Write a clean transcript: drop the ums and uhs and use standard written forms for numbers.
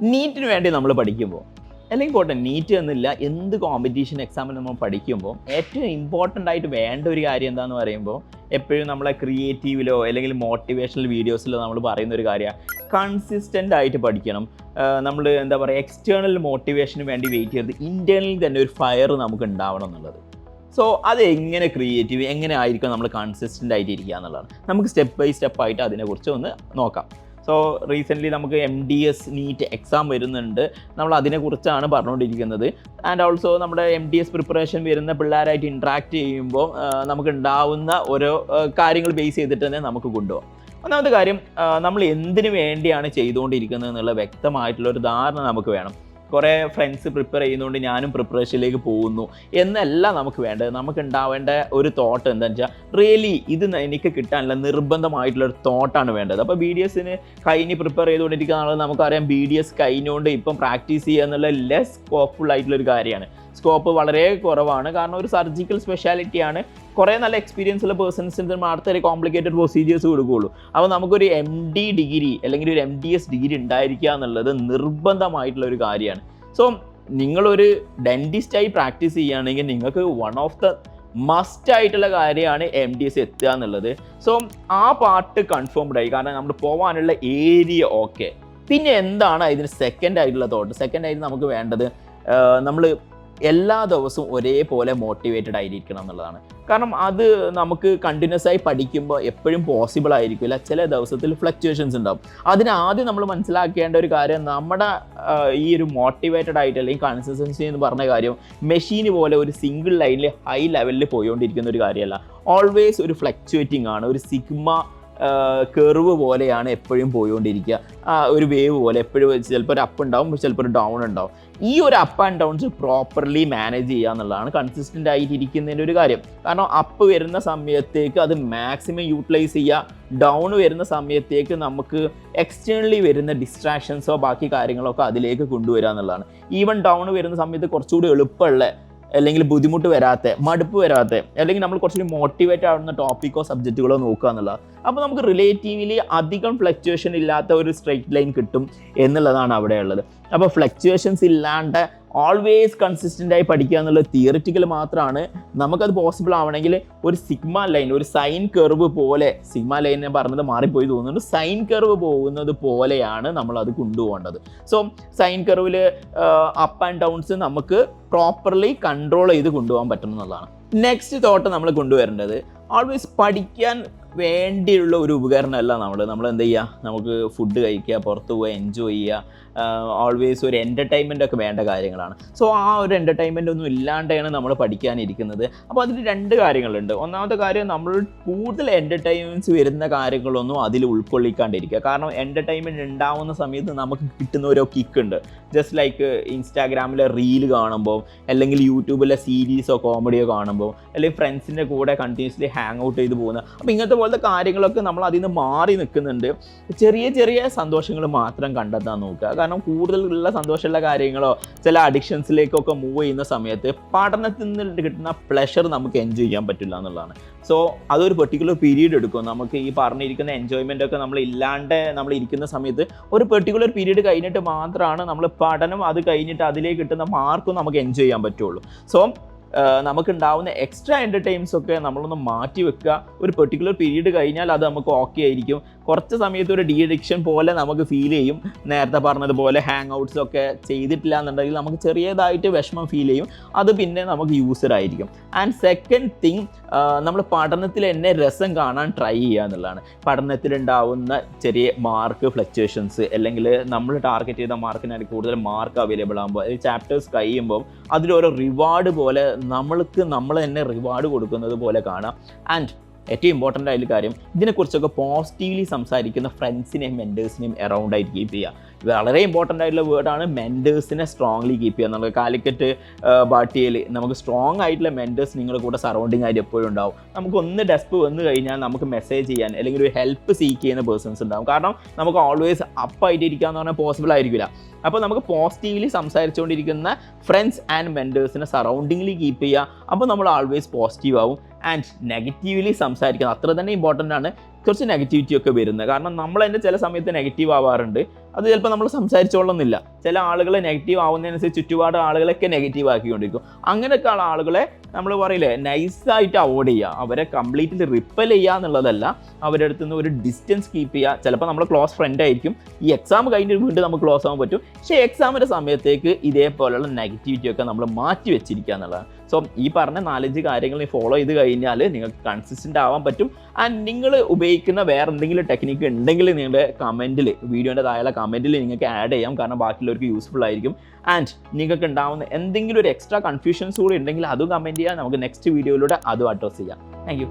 നീറ്റിന് വേണ്ടി നമ്മൾ പഠിക്കുമ്പോൾ അല്ലെങ്കിൽ പോട്ടെ നീറ്റ് എന്നില്ല എന്ത് കോമ്പറ്റീഷൻ എക്സാമിന് നമ്മൾ പഠിക്കുമ്പോൾ ഏറ്റവും ഇമ്പോർട്ടൻ്റ് ആയിട്ട് വേണ്ട ഒരു കാര്യം എന്താണെന്ന് പറയുമ്പോൾ എപ്പോഴും നമ്മളെ ക്രിയേറ്റീവിലോ അല്ലെങ്കിൽ മോട്ടിവേഷണൽ വീഡിയോസിലോ നമ്മൾ പറയുന്ന ഒരു കാര്യമാണ് കൺസിസ്റ്റൻ്റ് ആയിട്ട് പഠിക്കണം. നമ്മൾ എന്താ പറയുക എക്സ്റ്റേണൽ മോട്ടിവേഷന് വേണ്ടി വെയിറ്റ് ചെയ്ത് ഇൻറ്റേർണലി തന്നെ ഒരു ഫയർ നമുക്ക് ഉണ്ടാവണം എന്നുള്ളത്. സോ അത് എങ്ങനെ ക്രിയേറ്റീവ് എങ്ങനെ ആയിരിക്കും നമ്മൾ കൺസിസ്റ്റൻ്റ് ആയിട്ട് ഇരിക്കുക എന്നുള്ളതാണ്. നമുക്ക് സ്റ്റെപ്പ് ബൈ സ്റ്റെപ്പ് ആയിട്ട് അതിനെക്കുറിച്ച് ഒന്ന് നോക്കാം. സോ റീസെൻ്റ്ലി നമുക്ക് MDS നീറ്റ് എക്സാം വരുന്നുണ്ട്, നമ്മൾ അതിനെക്കുറിച്ചാണ് പറഞ്ഞുകൊണ്ടിരിക്കുന്നത്. ആൻഡ് ഓൾസോ നമ്മുടെ MDS പ്രിപ്പറേഷൻ വരുന്ന പിള്ളേരായിട്ട് ഇൻട്രാക്ട് ചെയ്യുമ്പോൾ നമുക്ക് ഉണ്ടാവുന്ന ഓരോ കാര്യങ്ങൾ ബേസ് ചെയ്തിട്ട് തന്നെ നമുക്ക് കൊണ്ടുപോകാം. ഒന്നാമത്തെ കാര്യം, നമ്മൾ എന്തിനു വേണ്ടിയാണ് ചെയ്തുകൊണ്ടിരിക്കുന്നത് എന്നുള്ള വ്യക്തമായിട്ടുള്ളൊരു ധാരണ നമുക്ക് വേണം. കുറേ ഫ്രണ്ട്സ് പ്രിപ്പയർ ചെയ്യുന്നതുകൊണ്ട് ഞാനും പ്രിപ്പറേഷനിലേക്ക് പോകുന്നു എന്നല്ല നമുക്ക് വേണ്ടത്. നമുക്ക് ഉണ്ടാവേണ്ട ഒരു തോട്ട് എന്താണെന്ന് വെച്ചാൽ റിയലി ഇത് എനിക്ക് കിട്ടാനുള്ള നിർബന്ധമായിട്ടുള്ളൊരു തോട്ടാണ് വേണ്ടത്. അപ്പോൾ BDS കഴിഞ്ഞ് പ്രിപ്പയർ ചെയ്തുകൊണ്ടിരിക്കുന്ന ആൾ നമുക്കറിയാം BDS കഴിഞ്ഞുകൊണ്ട് ഇപ്പം പ്രാക്ടീസ് ചെയ്യുക എന്നുള്ള ലെസ് സ്കോപ്പ്ഫുൾ ആയിട്ടുള്ളൊരു കാര്യമാണ്. സ്കോപ്പ് വളരെ കുറവാണ്, കാരണം ഒരു സർജിക്കൽ സ്പെഷ്യാലിറ്റിയാണ്. കുറേ നല്ല എക്സ്പീരിയൻസ് ഉള്ള പേഴ്സൺസിന് മാത്രമേ കോംപ്ലിക്കേറ്റഡ് പ്രൊസീജിയേഴ്സ് കൊടുക്കുകയുള്ളൂ. അപ്പോൾ നമുക്കൊരു MD ഡിഗ്രി അല്ലെങ്കിൽ ഒരു MDS ഡിഗ്രി ഉണ്ടായിരിക്കുക എന്നുള്ളത് നിർബന്ധമായിട്ടുള്ള ഒരു കാര്യമാണ്. സോ നിങ്ങളൊരു ഡെൻറ്റിസ്റ്റായി പ്രാക്ടീസ് ചെയ്യുകയാണെങ്കിൽ നിങ്ങൾക്ക് വൺ ഓഫ് ദ മസ്റ്റ് ആയിട്ടുള്ള കാര്യമാണ് MDS എത്തുക എന്നുള്ളത്. സോ ആ പാർട്ട് കൺഫേംഡ് ആയി, കാരണം നമ്മൾ പോകാനുള്ള ഏരിയ ഓക്കെ. പിന്നെ എന്താണ് ഇതിന് സെക്കൻഡ് ആയിട്ടുള്ള തോട്ട്? സെക്കൻഡ് ആയിട്ട് നമുക്ക് വേണ്ടത് നമ്മൾ എല്ലാ ദിവസവും ഒരേപോലെ മോട്ടിവേറ്റഡ് ആയിരിക്കണം എന്നുള്ളതാണ്. കാരണം അത് നമുക്ക് കണ്ടിന്യൂസ് ആയി പഠിക്കുമ്പോൾ എപ്പോഴും പോസിബിൾ ആയിരിക്കില്ല. ചില ദിവസത്തിൽ ഫ്ലക്ച്വേഷൻസ് ഉണ്ടാവും. അതിനാദ്യം നമ്മൾ മനസ്സിലാക്കേണ്ട ഒരു കാര്യം, നമ്മുടെ ഈ ഒരു മോട്ടിവേറ്റഡ് ആയിട്ട് അല്ലെങ്കിൽ കൺസിസ്റ്റൻസി എന്ന് പറഞ്ഞ കാര്യം മെഷീന് പോലെ ഒരു സിംഗിൾ ലൈനിൽ ഹൈ ലെവലിൽ പോയിക്കൊണ്ടിരിക്കുന്ന ഒരു കാര്യമല്ല. ഓൾവേസ് ഒരു ഫ്ലക്ച്വേറ്റിംഗ് ആണ്. ഒരു സിഗ്മ കർവ് പോലെയാണ് എപ്പോഴും പോയിക്കൊണ്ടിരിക്കുക. ഒരു വേവ് പോലെ എപ്പോഴും ചിലപ്പോൾ ഒരു അപ്പ് ഉണ്ടാവും, ചിലപ്പോൾ ഒരു ഡൗൺ ഉണ്ടാവും. ഈ ഒരു up and downs properly manage ചെയ്യുക എന്നുള്ളതാണ് കൺസിസ്റ്റൻ്റ് ആയിട്ടിരിക്കുന്നതിൻ്റെ ഒരു കാര്യം. കാരണം അപ്പ് വരുന്ന സമയത്തേക്ക് അത് മാക്സിമം യൂട്ടിലൈസ് ചെയ്യുക, ഡൗൺ വരുന്ന സമയത്തേക്ക് നമുക്ക് എക്സ്റ്റേണലി വരുന്ന ഡിസ്ട്രാക്ഷൻസോ ബാക്കി കാര്യങ്ങളൊക്കെ അതിലേക്ക് കൊണ്ടുവരിക എന്നുള്ളതാണ്. ഈവൻ ഡൗൺ വരുന്ന സമയത്ത് കുറച്ചുകൂടി എളുപ്പമുള്ള അല്ലെങ്കിൽ ബുദ്ധിമുട്ട് വരാത്ത, മടുപ്പ് വരാത്ത, അല്ലെങ്കിൽ നമ്മൾ കുറച്ചുകൂടി മോട്ടിവേറ്റ് ആവുന്ന ടോപ്പിക്കോ സബ്ജക്റ്റുകളോ നോക്കുക എന്നുള്ളത്. അപ്പോൾ നമുക്ക് റിലേറ്റീവ്ലി അധികം ഫ്ലക്ച്വേഷൻ ഇല്ലാത്ത ഒരു സ്ട്രെയിറ്റ് ലൈൻ കിട്ടും എന്നുള്ളതാണ് അവിടെ ഉള്ളത്. അപ്പോൾ ഫ്ലക്ച്വേഷൻസ് ഇല്ലാണ്ട് ഓൾവേസ് കൺസിസ്റ്റൻ്റ് ആയി പഠിക്കുക എന്നുള്ളത് തിയറിറ്റിക്കൽ മാത്രമാണ്. നമുക്കത് പോസിബിൾ ആവണമെങ്കിൽ ഒരു സിഗ്മ ലൈൻ, ഒരു സൈൻ കർവ് പോലെ, സിഗ്മ ലൈൻ ഞാൻ പറഞ്ഞത് മാറിപ്പോയി തോന്നുന്നുണ്ട്, സൈൻ കർവ് പോകുന്നത് പോലെയാണ് നമ്മളത് കൊണ്ടുപോകേണ്ടത്. സോ സൈൻ കർവിൽ അപ്പ് ആൻഡ് ഡൗൺസ് നമുക്ക് പ്രോപ്പർലി കൺട്രോൾ ചെയ്ത് കൊണ്ടുപോകാൻ പറ്റും എന്നുള്ളതാണ്. നെക്സ്റ്റ് തോട്ട് നമ്മൾ കൊണ്ടുവരേണ്ടത്, ഓൾവേസ് പഠിക്കാൻ വേണ്ടിയുള്ള ഒരു ഉപകരണമല്ല നമ്മൾ എന്ത് ചെയ്യുക, നമുക്ക് ഫുഡ് കഴിക്കുക, പുറത്ത് പോവുക, എൻജോയ് ചെയ്യുക, ഓൾവേസ് ഒരു എൻ്റർടൈൻമെൻ്റ് ഒക്കെ വേണ്ട കാര്യങ്ങളാണ്. സോ ആ ഒരു എൻ്റർടൈൻമെൻ്റ് ഒന്നും ഇല്ലാണ്ടാണ് നമ്മൾ പഠിക്കാനിരിക്കുന്നത്. അപ്പോൾ അതിൽ രണ്ട് കാര്യങ്ങളുണ്ട്. ഒന്നാമത്തെ കാര്യം, നമ്മൾ കൂടുതൽ എൻ്റർടൈൻമെൻറ്റ്സ് വരുന്ന കാര്യങ്ങളൊന്നും അതിൽ ഉൾക്കൊള്ളിക്കാണ്ടിരിക്കുക. കാരണം എൻ്റർടൈൻമെൻറ്റ് ഉണ്ടാവുന്ന സമയത്ത് നമുക്ക് കിട്ടുന്ന ഓരോ കിക്ക് ഉണ്ട്. ജസ്റ്റ് ലൈക്ക് ഇൻസ്റ്റാഗ്രാമിലെ റീൽ കാണുമ്പോൾ, അല്ലെങ്കിൽ യൂട്യൂബിലെ സീരീസോ കോമഡിയോ കാണുമ്പോൾ, അല്ലെങ്കിൽ ഫ്രണ്ട്സിൻ്റെ കൂടെ കണ്ടിന്യൂസ്ലി ഹാങ് ഔട്ട് ചെയ്ത് പോകുന്ന, അപ്പോൾ ഇങ്ങനത്തെ പോലത്തെ കാര്യങ്ങളൊക്കെ നമ്മൾ അതിൽ നിന്ന് മാറി നിൽക്കുന്നുണ്ട്. ചെറിയ ചെറിയ സന്തോഷങ്ങൾ മാത്രം കണ്ടെത്താൻ നോക്കുക. കാരണം കൂടുതലുള്ള സന്തോഷമുള്ള കാര്യങ്ങളോ ചില അഡിക്ഷൻസിലേക്കൊക്കെ മൂവ് ചെയ്യുന്ന സമയത്ത് പഠനത്തിൽ നിന്ന് കിട്ടുന്ന പ്ലഷർ നമുക്ക് എൻജോയ് ചെയ്യാൻ പറ്റില്ല എന്നുള്ളതാണ്. സോ അതൊരു പെർട്ടിക്കുലർ പീരീഡ് എടുക്കും. നമുക്ക് ഈ പറഞ്ഞിരിക്കുന്ന എൻജോയ്മെൻ്റ് ഒക്കെ നമ്മൾ ഇല്ലാണ്ട് നമ്മൾ ഇരിക്കുന്ന സമയത്ത് ഒരു പെർട്ടിക്കുലർ പീരീഡ് കഴിഞ്ഞിട്ട് മാത്രമാണ് നമ്മൾ പഠനം, അത് കഴിഞ്ഞിട്ട് അതിലേക്ക് കിട്ടുന്ന മാർക്കും നമുക്ക് എൻജോയ് ചെയ്യാൻ പറ്റുള്ളൂ. സോ നമുക്കുണ്ടാവുന്ന എക്സ്ട്രാ എൻ്റർടൈൻസ് ഒക്കെ നമ്മളൊന്ന് മാറ്റി വെക്കുക. ഒരു പെർട്ടിക്കുലർ പീരീഡ് കഴിഞ്ഞാൽ അത് നമുക്ക് ഓക്കെ ആയിരിക്കും. കുറച്ച് സമയത്ത് ഒരു ഡി അഡിക്ഷൻ പോലെ നമുക്ക് ഫീൽ ചെയ്യും. നേരത്തെ പറഞ്ഞതുപോലെ ഹാങ് ഔട്ട്സ് ഒക്കെ ചെയ്തിട്ടില്ല എന്നുണ്ടെങ്കിൽ നമുക്ക് ചെറിയതായിട്ട് വിഷമം ഫീൽ ചെയ്യും. അത് പിന്നെ നമുക്ക് യൂസർ ആയിരിക്കും. ആൻഡ് സെക്കൻഡ് തിങ്, നമ്മൾ പഠനത്തിൽ തന്നെ രസം കാണാൻ ട്രൈ ചെയ്യുക എന്നുള്ളതാണ്. പഠനത്തിലുണ്ടാവുന്ന ചെറിയ മാർക്ക് ഫ്ലക്ച്വേഷൻസ്, അല്ലെങ്കിൽ നമ്മൾ ടാർഗറ്റ് ചെയ്ത മാർക്കിനായി കൂടുതൽ മാർക്ക് അവൈലബിൾ ആകുമ്പോൾ, ചാപ്റ്റേഴ്സ് കഴിയുമ്പോൾ അതിലൊരു റിവാർഡ് പോലെ നമ്മൾക്ക് നമ്മൾ തന്നെ റിവാർഡ് കൊടുക്കുന്നത് പോലെ കാണാം. ആൻഡ് ഏറ്റവും ഇമ്പോർട്ടൻ്റ് ആയിട്ടുള്ള കാര്യം, ഇതിനെക്കുറിച്ചൊക്കെ പോസിറ്റീവ്ലി സംസാരിക്കുന്ന ഫ്രണ്ട്സിനെയും മെൻറ്റേഴ്സിനെയും അറൗണ്ട് ആയിട്ട് കീപ്പ് ചെയ്യുക. വളരെ ഇമ്പോർട്ടൻ്റ് ആയിട്ടുള്ള വേർഡാണ് മെൻറ്റേഴ്സിനെ സ്ട്രോങ്ലി കീപ്പ് ചെയ്യുക എന്നുള്ളത്. കാലിക്കറ്റ് ബാട്ടിയയിൽ നമുക്ക് സ്ട്രോങ് ആയിട്ടുള്ള മെൻറ്റേഴ്സ് നിങ്ങളുടെ കൂടെ സറൗണ്ടിങ് ആയിട്ട് എപ്പോഴും ഉണ്ടാവും. നമുക്കൊന്ന് ഡെസ്പ് വന്നു കഴിഞ്ഞാൽ നമുക്ക് മെസ്സേജ് ചെയ്യാൻ അല്ലെങ്കിൽ ഒരു ഹെൽപ്പ് സീക്ക് ചെയ്യുന്ന പേഴ്സൺസ് ഉണ്ടാവും. കാരണം നമുക്ക് ഓൾവേസ് അപ്പായിട്ട് ഇരിക്കുക എന്ന് പറഞ്ഞാൽ പോസിബിൾ ആയിരിക്കില്ല. അപ്പോൾ നമുക്ക് പോസിറ്റീവ്ലി സംസാരിച്ചുകൊണ്ടിരിക്കുന്ന ഫ്രണ്ട്സ് ആൻഡ് മെൻറ്റേഴ്സിനെ സറൗണ്ടിങ്ങിൽ കീപ്പ് ചെയ്യുക. അപ്പോൾ നമ്മൾ ആൾവേസ് പോസിറ്റീവ് ആവും. ആൻഡ് നെഗറ്റീവ്ലി സംസാരിക്കുന്നത് അത്ര തന്നെ ഇമ്പോർട്ടൻ്റ് ആണ്. കുറച്ച് നെഗറ്റിവിറ്റി ഒക്കെ വരുന്നത്, കാരണം നമ്മൾ തന്നെ ചില സമയത്ത് നെഗറ്റീവ് ആവാറുണ്ട്. അത് ചിലപ്പോൾ നമ്മൾ സംസാരിച്ചോളണമെന്നില്ല. ചില ആളുകൾ നെഗറ്റീവ് ആവുന്നതിനനുസരിച്ച് ചുറ്റുപാട് ആളുകളൊക്കെ നെഗറ്റീവ് ആക്കിക്കൊണ്ടിരിക്കും. അങ്ങനെയൊക്കെ ഉള്ള ആളുകളെ നമ്മൾ പറയില്ലേ നൈസായിട്ട് അവോയ്ഡ് ചെയ്യുക. അവരെ കംപ്ലീറ്റ്ലി റിപ്പൽ ചെയ്യുക എന്നുള്ളതല്ല, അവരുടെ അടുത്ത് നിന്ന് ഒരു ഡിസ്റ്റൻസ് കീപ്പ് ചെയ്യുക. ചിലപ്പോൾ നമ്മൾ ക്ലോസ് ഫ്രണ്ട് ആയിരിക്കും, ഈ എക്സാം കഴിഞ്ഞിട്ട് വീണ്ടും നമുക്ക് ക്ലോസ് ആകാൻ പറ്റും. പക്ഷേ എക്സാമിൻ്റെ സമയത്തേക്ക് ഇതേപോലെയുള്ള നെഗറ്റിവിറ്റി ഒക്കെ നമ്മൾ മാറ്റി വെച്ചിരിക്കുക എന്നുള്ളതാണ്. സോ ഈ പറഞ്ഞ 4-5 കാര്യങ്ങൾ ഫോളോ ചെയ്ത് കഴിഞ്ഞാൽ നിങ്ങൾക്ക് കൺസിസ്റ്റൻ്റ് ആവാൻ പറ്റും. ആൻഡ് നിങ്ങൾ ഉപയോഗിക്കുന്ന വേറെ എന്തെങ്കിലും ടെക്നിക്ക് ഉണ്ടെങ്കിൽ നിങ്ങളുടെ കമൻറ്റിൽ, വീഡിയോൻ്റെ താഴെ കമൻറ്റിൽ നിങ്ങൾക്ക് ആഡ് ചെയ്യാം, കാരണം ബാക്കിയുള്ളവർക്ക് യൂസ്ഫുൾ ആയിരിക്കും. ആൻഡ് നിങ്ങൾക്ക് ഉണ്ടാവുന്ന എന്തെങ്കിലും ഒരു എക്സ്ട്രാ കൺഫ്യൂഷൻസ് കൂടി ഉണ്ടെങ്കിൽ അതും കമൻറ്റ് ചെയ്യാം. നമുക്ക് നെക്സ്റ്റ് വീഡിയോയിലൂടെ അതും അഡ്രസ്സ് ചെയ്യാം. Thank you.